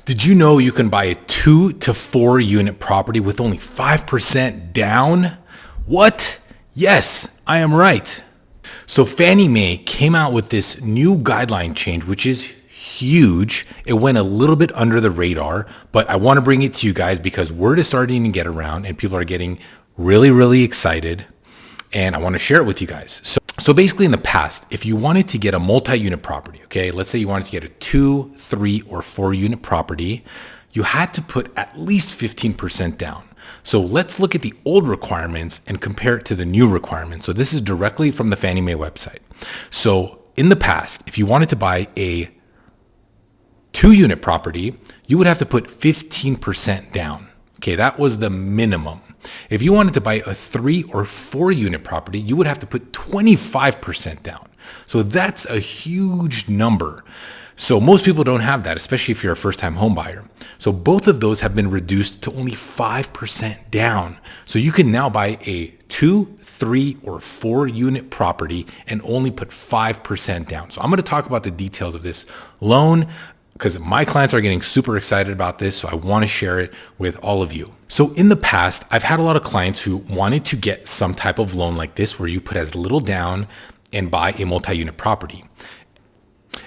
Did you know you can buy a 2 to 4 unit property with only 5% down? What? Yes, I am right. So Fannie Mae came out with this new guideline change, which is huge. It went a little bit under the radar, but I want to bring it to you guys because word is starting to get around and people are getting really, really excited. And I want to share it with you guys. So basically in the past, if you wanted to get a multi-unit property, okay, let's say you wanted to get a 2, 3, or 4 unit property, you had to put at least 15% down. So let's look at the old requirements and compare it to the new requirements. So this is directly from the Fannie Mae website. So in the past, if you wanted to buy a 2-unit property, you would have to put 15% down. Okay, that was the minimum. If you wanted to buy a 3 or 4 unit property, you would have to put 25% down. So that's a huge number. So most people don't have that, especially if you're a first-time home buyer. So both of those have been reduced to only 5% down. So you can now buy a 2, 3, or 4 unit property and only put 5% down. So I'm going to talk about the details of this loan because my clients are getting super excited about this, so I want to share it with all of you. So in the past, I've had a lot of clients who wanted to get some type of loan like this where you put as little down and buy a multi-unit property.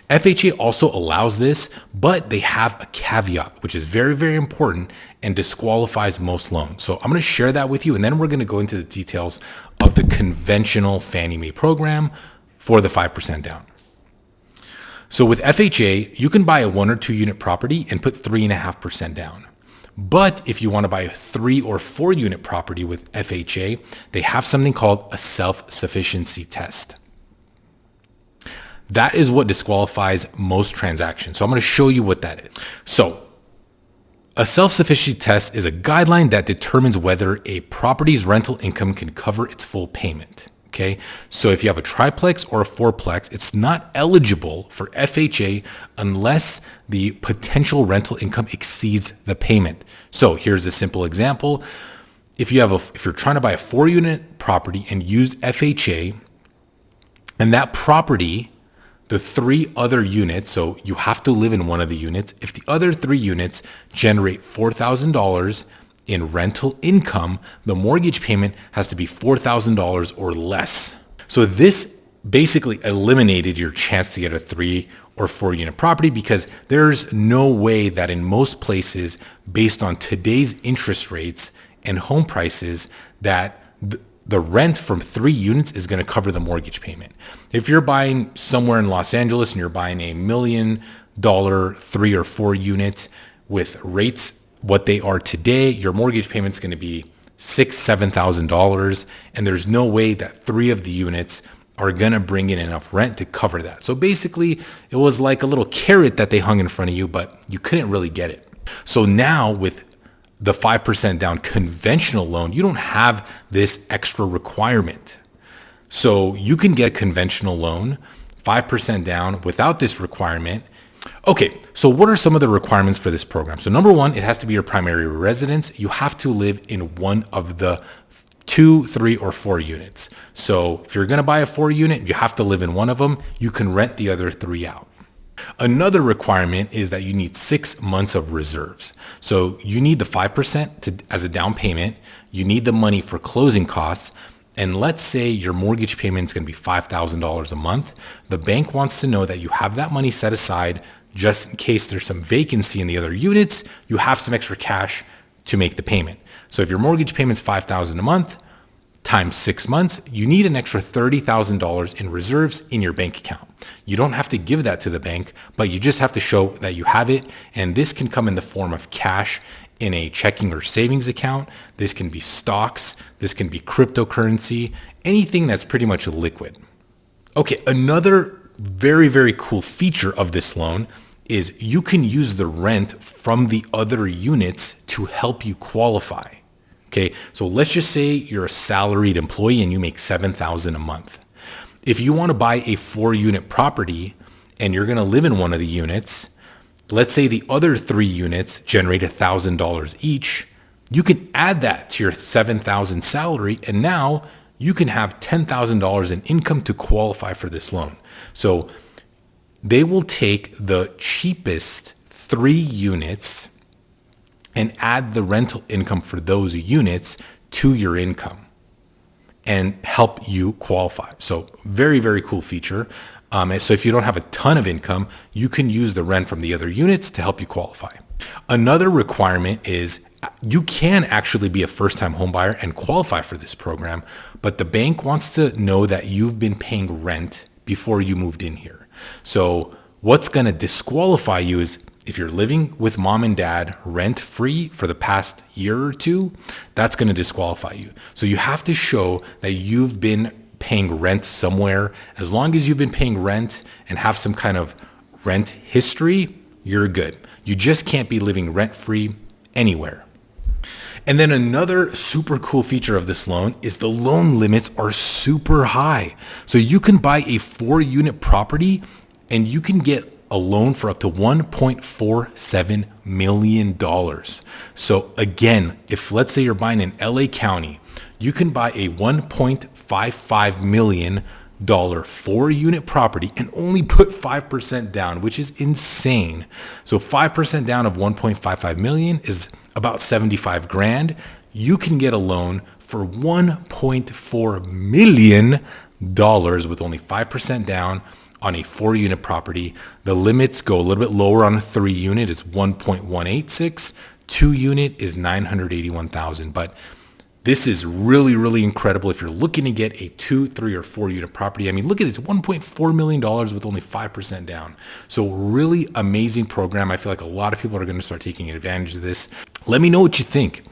FHA also allows this, but they have a caveat, which is very, very important and disqualifies most loans. So I'm going to share that with you, and then we're going to go into the details of the conventional Fannie Mae program for the 5% down. So with FHA, you can buy a 1 or 2 unit property and put 3.5% down. But if you want to buy a 3 or 4 unit property with FHA, they have something called a self-sufficiency test. That is what disqualifies most transactions. So I'm going to show you what that is. So a self-sufficiency test is a guideline that determines whether a property's rental income can cover its full payment. Okay, so if you have a triplex or a fourplex, it's not eligible for FHA unless the potential rental income exceeds the payment. So here's a simple example. If you're trying to buy a 4-unit property and use FHA, and that property, the 3 other units, so you have to live in one of the units. If the other 3 units generate $4,000 in rental income, the mortgage payment has to be $4,000 or less. So this basically eliminated your chance to get a 3 or 4 unit property because there's no way that in most places, based on today's interest rates and home prices, that the rent from 3 units is going to cover the mortgage payment. If you're buying somewhere in Los Angeles and you're buying a $1 million 3 or 4 unit with rates what they are today, your mortgage payment is going to be $6,000-$7,000, and there's no way that 3 of the units are going to bring in enough rent to cover that. So basically, it was like a little carrot that they hung in front of you, but you couldn't really get it. So now with the 5% down conventional loan, you don't have this extra requirement. So you can get a conventional loan, 5% down without this requirement. Okay, so what are some of the requirements for this program? So number 1, it has to be your primary residence. You have to live in one of the 2, 3, or 4 units. So if you're going to buy a 4 unit, you have to live in one of them. You can rent the other 3 out. Another requirement is that you need 6 months of reserves. So you need the 5% as a down payment. You need the money for closing costs. And let's say your mortgage payment is going to be $5,000 a month. The bank wants to know that you have that money set aside just in case there's some vacancy in the other units. You have some extra cash to make the payment. So if your mortgage payment is $5,000 a month times 6 months, you need an extra $30,000 in reserves in your bank account. You don't have to give that to the bank, but you just have to show that you have it. And this can come in the form of cash in a checking or savings account. This can be stocks. This can be cryptocurrency, anything that's pretty much liquid. Okay, another very, very cool feature of this loan is you can use the rent from the other units to help you qualify. Okay, so let's just say you're a salaried employee and you make $7,000 a month. If you want to buy a 4-unit property and you're going to live in one of the units, let's say the other 3 units generate $1,000 each, you can add that to your $7,000 salary, and now you can have $10,000 in income to qualify for this loan. So they will take the cheapest 3 units and add the rental income for those units to your income and help you qualify. So very, very cool feature. And so if you don't have a ton of income, you can use the rent from the other units to help you qualify. Another requirement is you can actually be a first-time home buyer and qualify for this program, but the bank wants to know that you've been paying rent before you moved in here. So what's going to disqualify you is if you're living with mom and dad rent-free for the past year or two, that's going to disqualify you. So you have to show that you've been paying rent somewhere. As long as you've been paying rent and have some kind of rent history, you're good. You just can't be living rent-free anywhere. And then another super cool feature of this loan is the loan limits are super high. So you can buy a 4-unit property and you can get a loan for up to $1.47 million. So again, if let's say you're buying in LA County, you can buy a $1.55 million 4-unit property and only put 5% down, which is insane. So 5% down of 1.55 million is about 75 grand. You can get a loan for $1.4 million with only 5% down on a 4-unit property. The limits go a little bit lower on a 3-unit. It's 1.186. 2-unit is 981,000. But this is really, really incredible if you're looking to get a 2, 3, or 4-unit property. I mean, look at this, $1.4 million with only 5% down. So really amazing program. I feel like a lot of people are going to start taking advantage of this. Let me know what you think.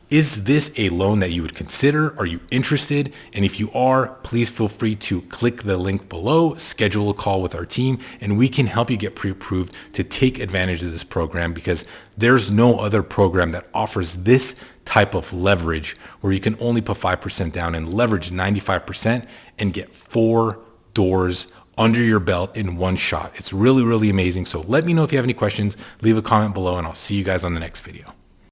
Is this a loan that you would consider? Are you interested? And if you are, please feel free to click the link below, schedule a call with our team, and we can help you get pre-approved to take advantage of this program, because there's no other program that offers this type of leverage where you can only put 5% down and leverage 95% and get 4 doors under your belt in one shot. It's really, really amazing. So let me know if you have any questions, leave a comment below, and I'll see you guys on the next video.